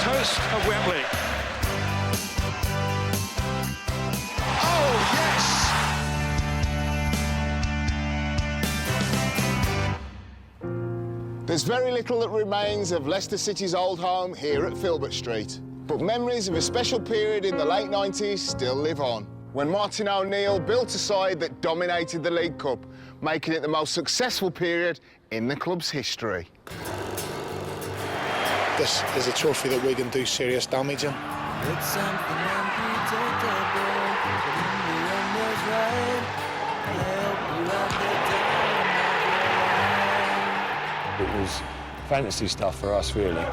toast of Wembley. Oh, yes! There's very little that remains of Leicester City's old home here at Filbert Street. But memories of a special period in the late 90s still live on, when Martin O'Neill built a side that dominated the League Cup, making it the most successful period in the club's history. This is a trophy that we can do serious damage in. It's something unpredictable, but in the end was right. I hope you have the time of your life. It was fantasy stuff for us, really.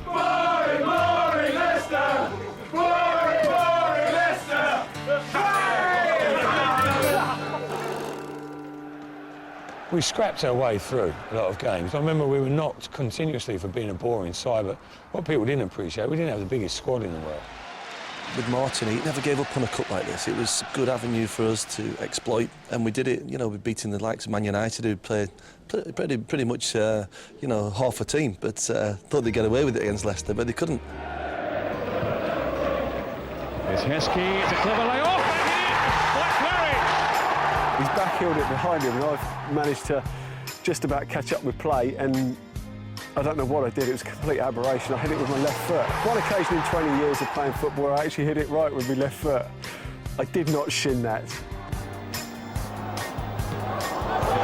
Glory, glory, Leicester! Glory, glory, Leicester! We scrapped our way through a lot of games. I remember we were knocked continuously for being a boring side, but what people didn't appreciate, we didn't have the biggest squad in the world. With Martin, he never gave up on a cup like this. It was a good avenue for us to exploit, and we did it, you know, with beating the likes of Man United, who played pretty much, you know, half a team, but thought they'd get away with it against Leicester, but they couldn't. It's Heskey, it's a clever layoff, and Black Larry! He's backheeled it behind him, and I've managed to just about catch up with play, and I don't know what I did. It was a complete aberration. I hit it with my left foot. One occasion in 20 years of playing football, I actually hit it right with my left foot. I did not shin that.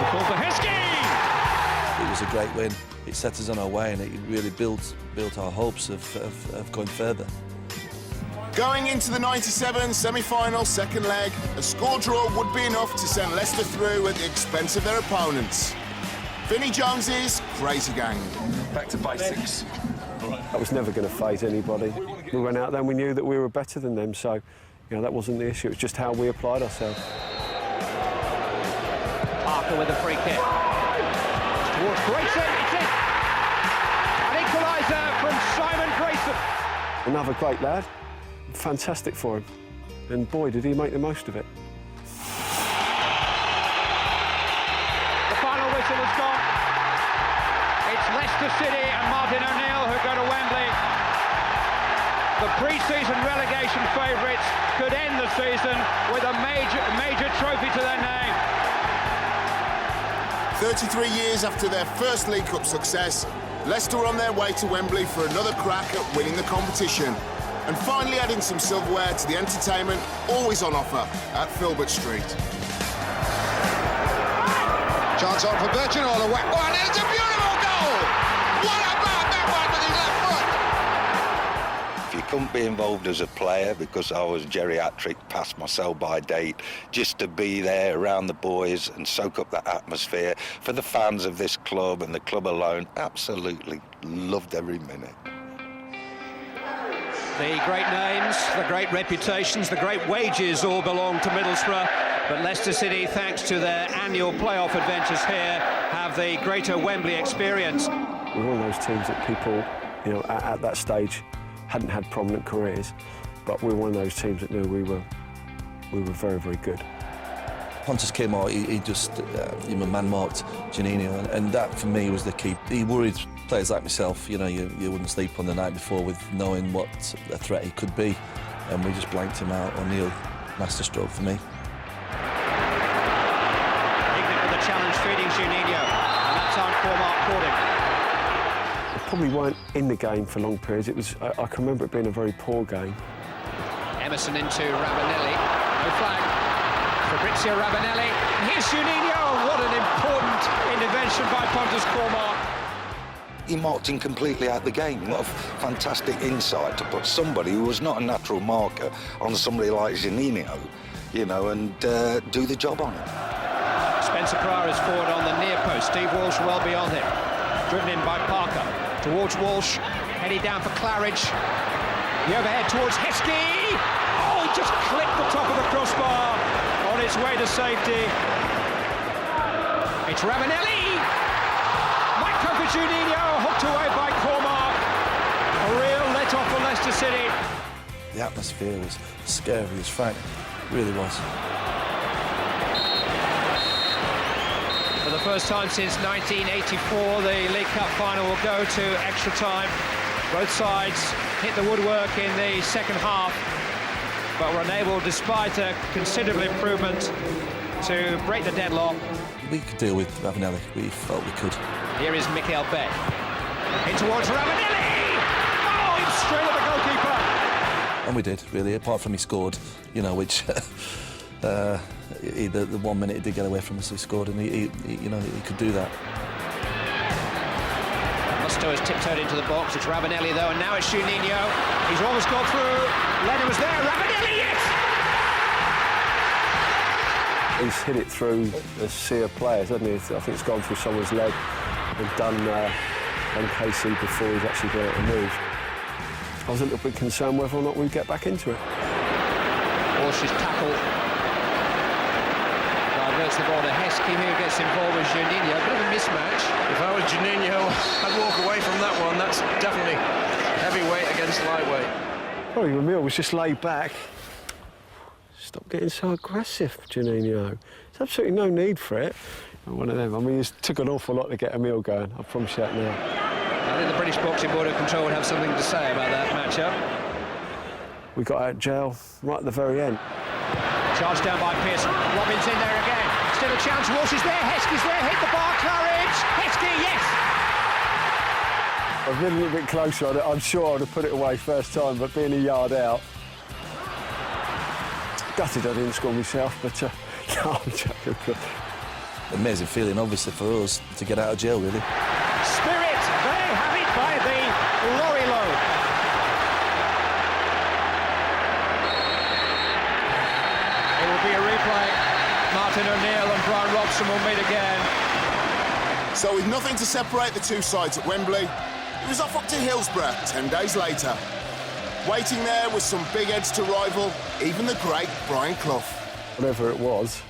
Called for Heskey! It was a great win. It set us on our way, and it really built our hopes of going further. Going into the 97 semi-final second leg, a score draw would be enough to send Leicester through at the expense of their opponents. Vinnie Jones's Crazy Gang. Back to basics. I was never going to faze anybody. We went out there and we knew that we were better than them, so you know, that wasn't the issue. It was just how we applied ourselves. Parker with a free kick. Towards Grayson, it's in! An equaliser from Simon Grayson. Another great lad. Fantastic for him. And boy, did he make the most of it. The final whistle has gone. It's Leicester City and Martin O'Neill who go to Wembley. The pre-season relegation favourites could end the season with a major trophy to their name. 33 years after their first League Cup success, Leicester were on their way to Wembley for another crack at winning the competition, and finally adding some silverware to the entertainment always on offer at Filbert Street. Chance on for Birchin all the way. Oh, and it's a beautiful goal! What about that one with his left foot? If you couldn't be involved as a player because I was geriatric past my sell-by date, just to be there around the boys and soak up that atmosphere for the fans of this club and the club alone, absolutely loved every minute. The great names, the great reputations, the great wages all belong to Middlesbrough, but Leicester City, thanks to their annual playoff adventures here, have the greater Wembley experience. We're one of those teams that people, you know, at that stage hadn't had prominent careers, but we were one of those teams that knew we were very, very good. Pontus came out, he just man-marked Juninho, and that for me was the key. He worried players like myself, you know, you wouldn't sleep on the night before with knowing what a threat he could be, and we just blanked him out. O'Neill, masterstroke for me. Ignorant with the challenge feeding Juninho, and that time Collymore caught him. We probably weren't in the game for long periods. It was, I can remember it being a very poor game. Emerson into Ravanelli, no flag. Fabrizio Ravanelli, and here's Juninho. What an important intervention by Pontus Collymore. He marked him completely out the game. What a fantastic insight to put somebody who was not a natural marker on somebody like Juninho, you know, and do the job on him. Spencer Pryor is forward on the near post. Steve Walsh well beyond him. Driven in by Parker. Towards Walsh, heading down for Claridge. The overhead towards Heskey. Oh, he just clipped the top of the crossbar on its way to safety. It's Ravanelli. Might come for Juninho, hooked away by Cormac. A real let-off for Leicester City. The atmosphere was scary as Frank, it really was. For the first time since 1984, the League Cup final will go to extra time. Both sides hit the woodwork in the second half, but were unable, despite a considerable improvement, to break the deadlock. We could deal with Ravanelli. We felt we could. Here is Mikael Beck. In towards Ravanelli! Oh, he's straight at the goalkeeper! And we did, really, apart from he scored, you know, which the 1 minute he did get away from us, he scored, and he could do that. Musto has tiptoed into the box. It's Ravanelli, though, and now it's Juninho. He's almost got through. Lennon was there. Ravanelli, yes! He's hit it through a sea of players, hasn't he? I think it's gone through someone's leg and done KC before he's actually got it to move. I was a little bit concerned whether or not we'd get back into it. Walsh's tackle diverts the ball to Heskey, who gets involved with Juninho. A bit of a mismatch. If I was Juninho, I'd walk away from that one. That's definitely heavyweight against lightweight. Oh, Emile was just laid back. Stop getting so aggressive, Juninho. There's absolutely no need for it. One of them. I mean, it took an awful lot to get Emile going. I promise you that now. I think the British Boxing Board of Control would have something to say about that matchup. We got out of jail right at the very end. Charged down by Pearson. Robbins in there again. Still a chance. Walsh is there. Heskey's there. Hit the bar. Claridge. Heskey, yes! I've been a little bit closer on it. I'm sure I'd have put it away first time, but being a yard out. Gutted I didn't score myself, but no, I'm joking. Amazing feeling, obviously, for us to get out of jail, really. Spirit, they have it by the lorry load. It will be a replay. Martin O'Neill and Brian Robson will meet again. So with nothing to separate the two sides at Wembley, it was off up to Hillsborough 10 days later. Waiting there was some big heads to rival even the great Brian Clough. Whatever it was,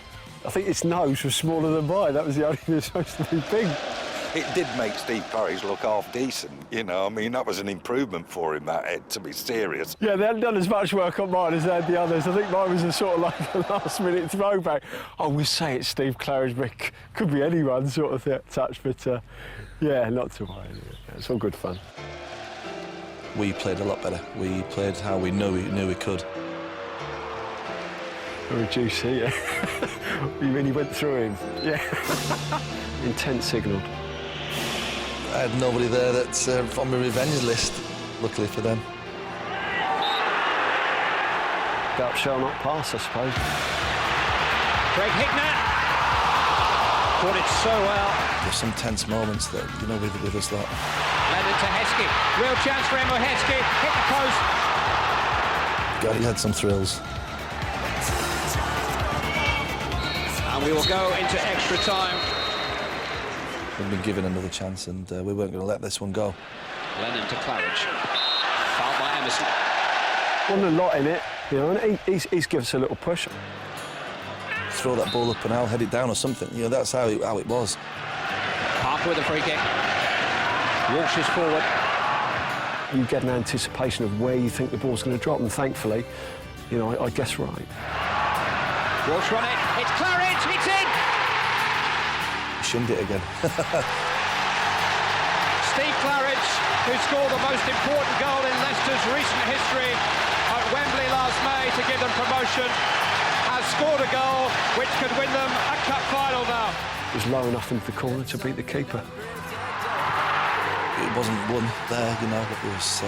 I think its nose was smaller than mine. That was the only thing that was supposed to be big. It did make Steve Claridge look half decent, you know. I mean, that was an improvement for him, that head, to be serious. Yeah, they hadn't done as much work on mine as they had the others. I think mine was a sort of like a last-minute throwback. I would say it's Steve Claridge, but it could be anyone sort of touch. But yeah, not to worry. It's all good fun. We played a lot better. We played how we knew we could. Reduce here. You mean he went through him? Yeah. Intent signalled. I had nobody there that's on my revenge list, luckily for them. Doubt shall not pass, I suppose. Craig Hickner caught it so well. There's some tense moments that, you know, with us lot. Led it to Heskey. Real chance for Emma Heskey. Hit the post. God, he had some thrills. And we will go into extra time. We've been given another chance, and we weren't going to let this one go. Lennon to Claridge. Fouled by Emerson. Wasn't a lot in it, you know, and he's given us a little push. Throw that ball up and I'll head it down or something. You know, that's how it was. Parker with a free kick. Walsh is forward. You get an anticipation of where you think the ball's going to drop, and thankfully, you know, I guess right. Walsh run it. It's Claridge. It's in. Shinned it again. Steve Claridge, who scored the most important goal in Leicester's recent history at Wembley last May to give them promotion, has scored a goal which could win them a cup final now. It was low enough into the corner to beat the keeper. It wasn't won there, you know, there was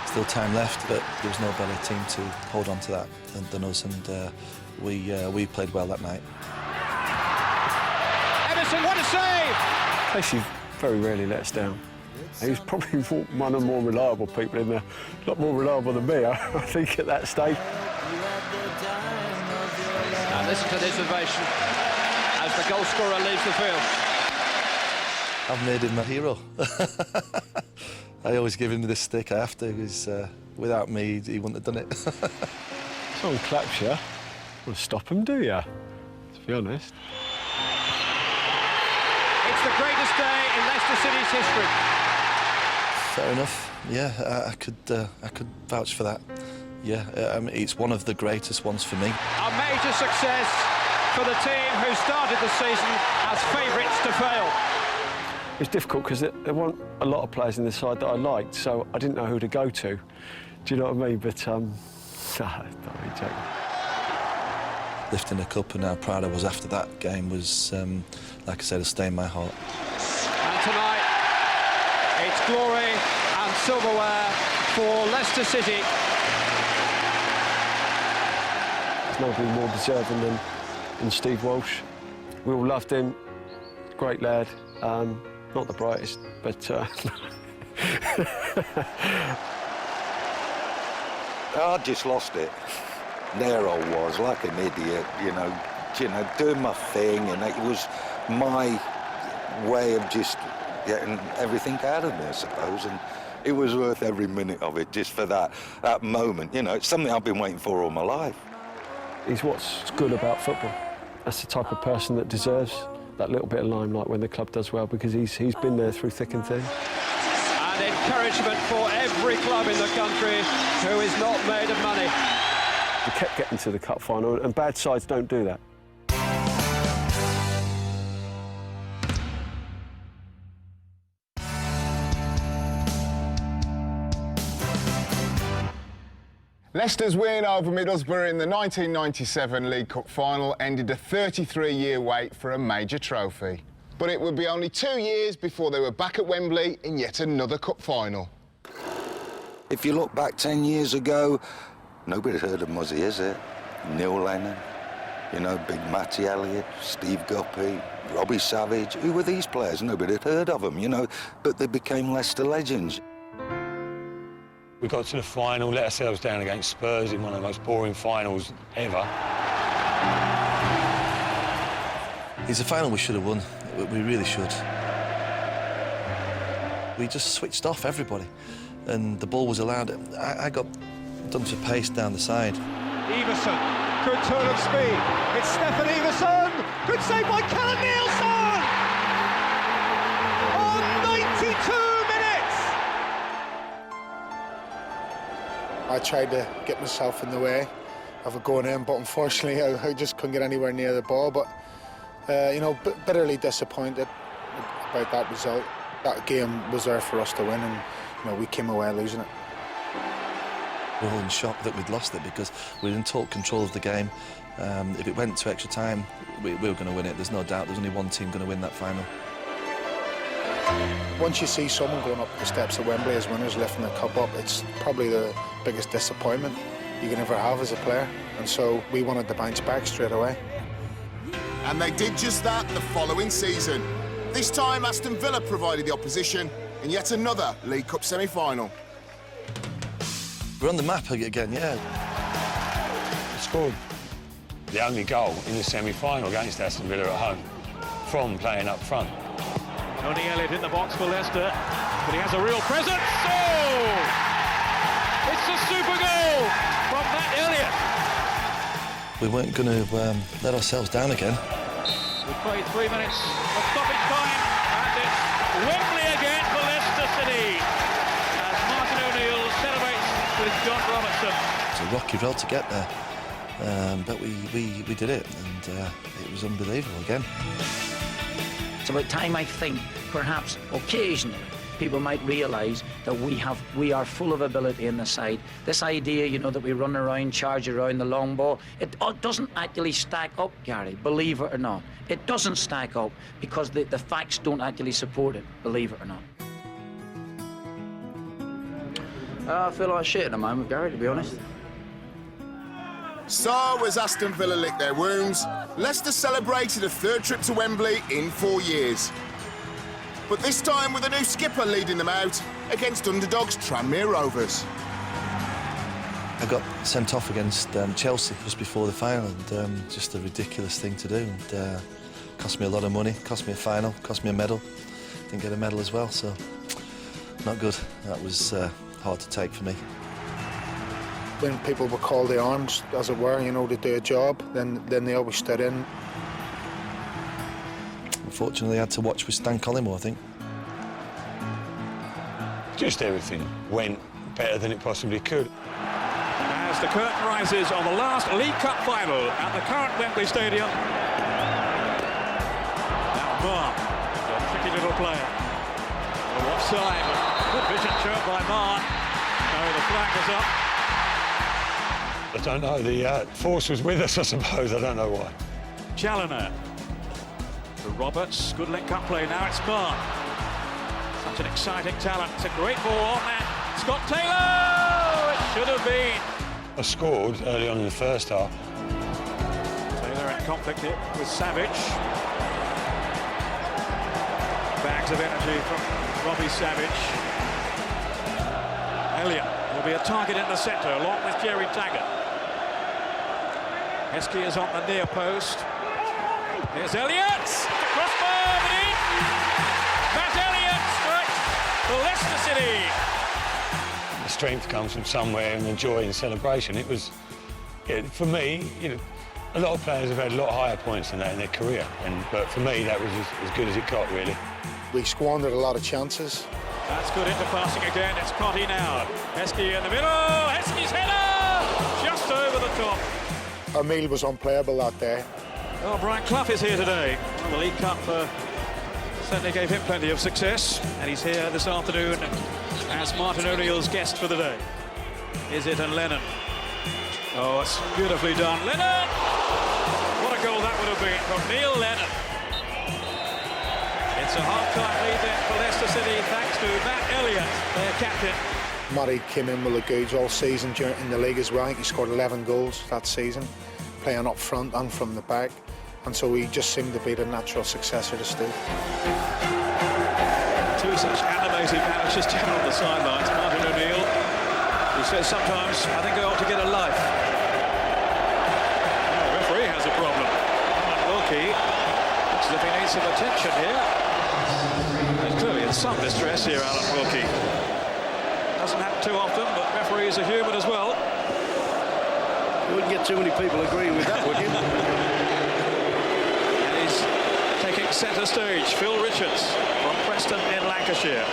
still time left, but there was no better team to hold on to that than us, and we played well that night. Emerson, what a save! Casey very rarely let us down. He was probably one of the more reliable people in there. A lot more reliable than me, I think, at that stage. And listen to this ovation as the goal scorer leaves the field. I've made him my hero. I always give him the stick I have to, because without me, he wouldn't have done it. Someone claps you, you want to stop him, do you? To be honest. It's the greatest day in Leicester City's history. Fair enough. Yeah, I could vouch for that. Yeah, I mean, it's one of the greatest ones for me. A major success for the team who started the season as favourites to fail. It was difficult because there weren't a lot of players in the side that I liked, so I didn't know who to go to. Do you know what I mean? But, don't be joking. Lifting the cup and how proud I was after that game was, like I said, a stay in my heart. And tonight, it's glory and silverware for Leicester City. There's nobody more deserving than Steve Walsh. We all loved him, great lad, not the brightest, but... I just lost it. There I was, like an idiot, you know, doing my thing, and it was my way of just getting everything out of me, I suppose, and it was worth every minute of it just for that moment. You know, it's something I've been waiting for all my life. He's what's good about football. That's the type of person that deserves that little bit of limelight when the club does well, because he's been there through thick and thin. And encouragement for every club in the country who is not made of money. We kept getting to the cup final, and bad sides don't do that. Leicester's win over Middlesbrough in the 1997 League Cup final ended a 33-year wait for a major trophy. But it would be only 2 years before they were back at Wembley in yet another cup final. If you look back 10 years ago, nobody heard of Muzzy, is it? Neil Lennon, you know, Big Matty Elliott, Steve Guppy, Robbie Savage. Who were these players? Nobody had heard of them, you know, but they became Leicester legends. We got to the final, let ourselves down against Spurs in one of the most boring finals ever. It's a final we should have won. We really should. We just switched off everybody, and the ball was allowed. I got done for pace down the side. Everson, good turn of speed. It's Stefan Everson. Good save by Callum Nielsen. On 92 minutes. I tried to get myself in the way of it going in, but unfortunately I just couldn't get anywhere near the ball. But you know, bitterly disappointed about that result. That game was there for us to win, and you know, we came away losing it. We're all in shock that we'd lost it because we were in total control of the game. If it went to extra time, we were going to win it. There's no doubt. There's only one team going to win that final. Once you see someone going up the steps of Wembley as winners, lifting the cup up, it's probably the biggest disappointment you can ever have as a player. And so we wanted to bounce back straight away. And they did just that the following season. This time, Aston Villa provided the opposition in yet another League Cup semi-final. We're on the map again, yeah. We scored the only goal in the semi-final against Aston Villa at home from playing up front. Tony Elliott in the box for Leicester, but he has a real presence. Oh! It's a super goal from Matt Elliott. We weren't going to let ourselves down again. We've played 3 minutes of stoppage time, and it's Wembley again for Leicester City as Martin O'Neill celebrates with John Robertson. It's a rocky road to get there, but we did it, and it was unbelievable again. It's about time, I think, perhaps occasionally people might realise that we are full of ability in the side. This idea, you know, that we run around, charge around the long ball, it doesn't actually stack up, Gary, believe it or not. It doesn't stack up because the facts don't actually support it, believe it or not. I feel like shit at the moment, Gary, to be honest. So, as Aston Villa licked their wounds, Leicester celebrated a third trip to Wembley in 4 years. But this time with a new skipper leading them out against underdogs Tranmere Rovers. I got sent off against Chelsea just before the final, and just a ridiculous thing to do. And cost me a lot of money, cost me a final, cost me a medal. Didn't get a medal as well, so not good. That was hard to take for me. When people were called the arms, as it were, you know, to do a job, then they always stood in. Unfortunately, I had to watch with Stan Collymore, I think. Just everything went better than it possibly could. As the curtain rises on the last League Cup final at the current Wembley Stadium. Now Mark, a tricky little player. inside. Good vision shown by Marn. No, the flag is up. I don't know, the force was with us, I suppose, I don't know why. Challoner to Roberts, good link-up play, now it's Marn. Such an exciting talent, it's a great ball on that. Scott Taylor, it should have been. I scored early on in the first half. Taylor in conflict here with Savage. Bags of energy from Robbie Savage. Elliott will be a target in the centre along with Jerry Taggart. Heskey is on the near post. Here's Elliott! Crossbar, but in! Matt Elliott strikes for Leicester City. The strength comes from somewhere and the joy and celebration. It was, for me, a lot of players have had a lot higher points than that in their career, but for me that was as good as it got, really. We squandered a lot of chances. That's good interpassing again, it's Cotty now. Heskey in the middle, Heskey's header! Just over the top. Our meal was unplayable that day. Well, Brian Clough is here today. Well, the League Cup certainly gave him plenty of success, and he's here this afternoon as Martin O'Neill's guest for the day. Is it and Lennon? Oh, it's beautifully done. Lennon! What a goal that would have been from Neil Lennon. It's a half-time lead then for Leicester City, thanks to Matt Elliott, their captain. Matty came in with the goods all season in the league as well. I think he scored 11 goals that season, playing up front and from the back. And so he just seemed to be the natural successor to Steve. Two such animated managers down on the sidelines. Martin O'Neill, who says sometimes, I think I ought to get a life. Oh, the referee has a problem. Alan Wilkie looks as if he needs some attention here. He's clearly in some distress here, Alan Wilkie. Doesn't happen too often, but referees are human as well. You wouldn't get too many people agreeing with that, would you? And he's taking centre stage. Phil Richards from Preston in Lancashire.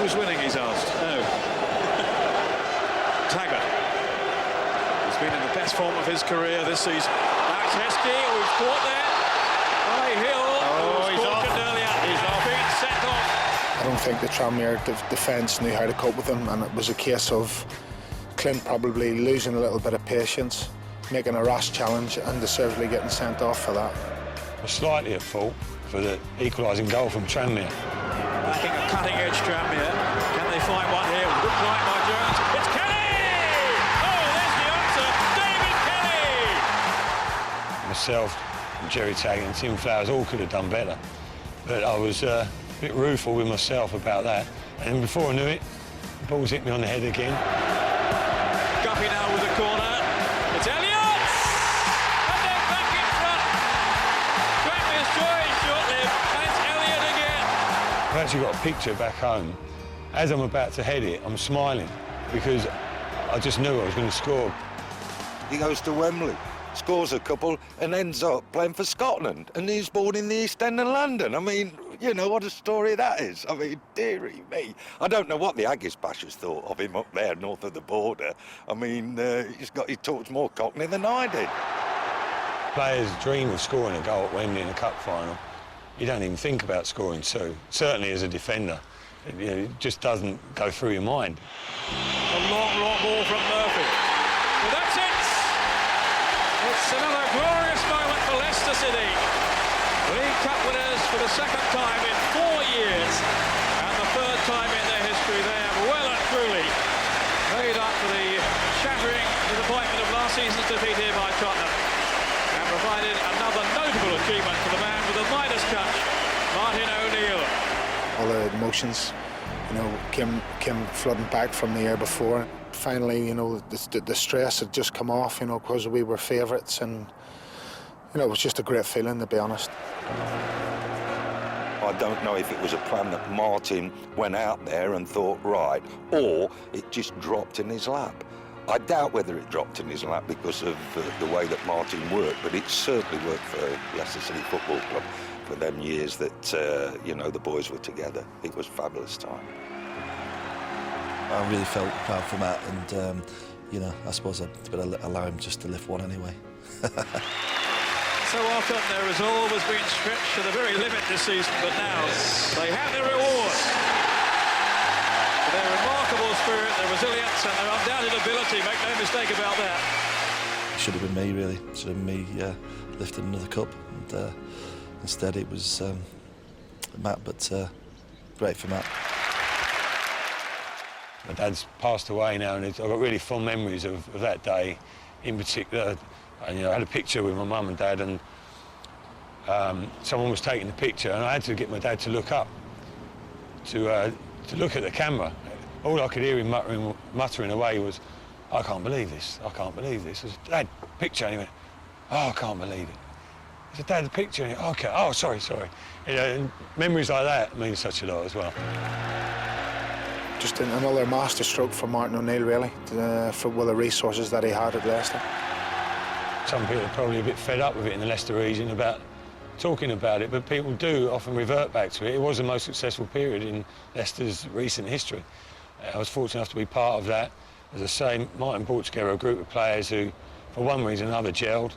Who's winning, he's asked. No. Taggart. He's been in the best form of his career this season. Now it's Heskey, who's caught there by Hill. Oh, he's off. Earlier. He's been sent off. I don't think the Tranmere defence knew how to cope with him, and it was a case of Clint probably losing a little bit of patience, making a rash challenge and deservedly getting sent off for that. I was slightly at fault for the equalising goal from Tranmere. Backing a cutting-edge Tranmere. Can they find one here? Good try by Jones. It's Kelly! Oh, there's the answer. David Kelly! Myself, and Jerry Taggart and Tim Flowers all could have done better. But I was a bit rueful with myself about that. And before I knew it, the ball's hit me on the head again. Guppy now with the corner. It's Elliott! And then back in front. Tranmere's joy is short-lived, and it's Elliott again. I've actually got a picture back home. As I'm about to head it, I'm smiling because I just knew I was going to score. He goes to Wembley, scores a couple and ends up playing for Scotland, and he's born in the East End of London. I mean, you know what a story that is. I mean, dearie me. I don't know what the Aggies bashers thought of him up there north of the border. I mean, he talks more Cockney than I did. Players dream of scoring a goal at Wembley in a cup final. You don't even think about scoring two. Certainly as a defender, it just doesn't go through your mind. A long ball from Murphy. Well, that's it. It's another glorious moment for Leicester City. League Cup winners for the second time in 4 years, and the third time in their history. They have well and truly made up for the shattering disappointment of last season's defeat here by Tottenham, and provided another notable achievement for the man with the Midas touch, Martin O'Neill. All the emotions, came flooding back from the year before. Finally, the stress had just come off, because we were favourites, and it was just a great feeling, to be honest. I don't know if it was a plan that Martin went out there and thought, right, or it just dropped in his lap. I doubt whether it dropped in his lap because of the way that Martin worked, but it certainly worked for Leicester City Football Club for them years that, the boys were together. It was a fabulous time. I really felt proud for Matt, and, I suppose I'd allow him just to lift one anyway. So often their resolve has been stretched to the very limit this season, but now they have their reward. spirit, their resilience and their undoubted ability. Make no mistake about that. It should have been me, really. It should have been me lifting another cup. And, instead, it was Matt, but great for Matt. My dad's passed away now, and I've got really fond memories of that day in particular. And, I had a picture with my mum and dad, and someone was taking the picture, and I had to get my dad to look up to look at the camera. All I could hear him muttering away was, "I can't believe this, I can't believe this." I said, "Dad, picture," and he went, "Oh, I can't believe it." I said, "Dad, the picture," and he went, "Okay, oh, sorry." And memories like that mean such a lot as well. Just another masterstroke for Martin O'Neill, really, for all the resources that he had at Leicester. Some people are probably a bit fed up with it in the Leicester region about talking about it, but people do often revert back to it. It was the most successful period in Leicester's recent history. I was fortunate enough to be part of that. As I say, Martin brought together a group of players who, for one reason or another, gelled.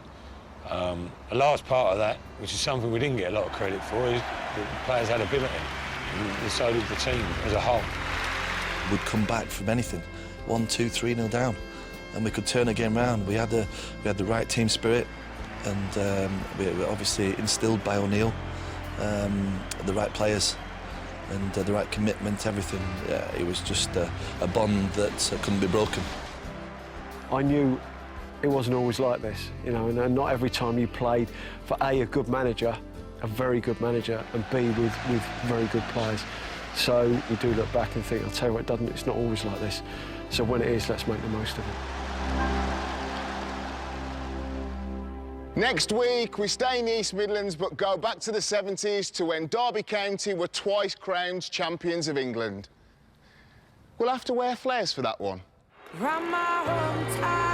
A large part of that, which is something we didn't get a lot of credit for, is that the players had ability, and so did the team as a whole. We'd come back from anything, 1-2, 3-0 down, and we could turn a game round. We had the right team spirit, and we were obviously instilled by O'Neill, the right players, and the right commitment, everything. It was just a bond that couldn't be broken. I knew it wasn't always like this, and not every time you played for A, a good manager, a very good manager, and B, with very good players. So you do look back and think, I'll tell you what, it's not always like this. So when it is, let's make the most of it. Next week, we stay in the East Midlands but go back to the 70s to when Derby County were twice crowned champions of England. We'll have to wear flares for that one. From my hometown.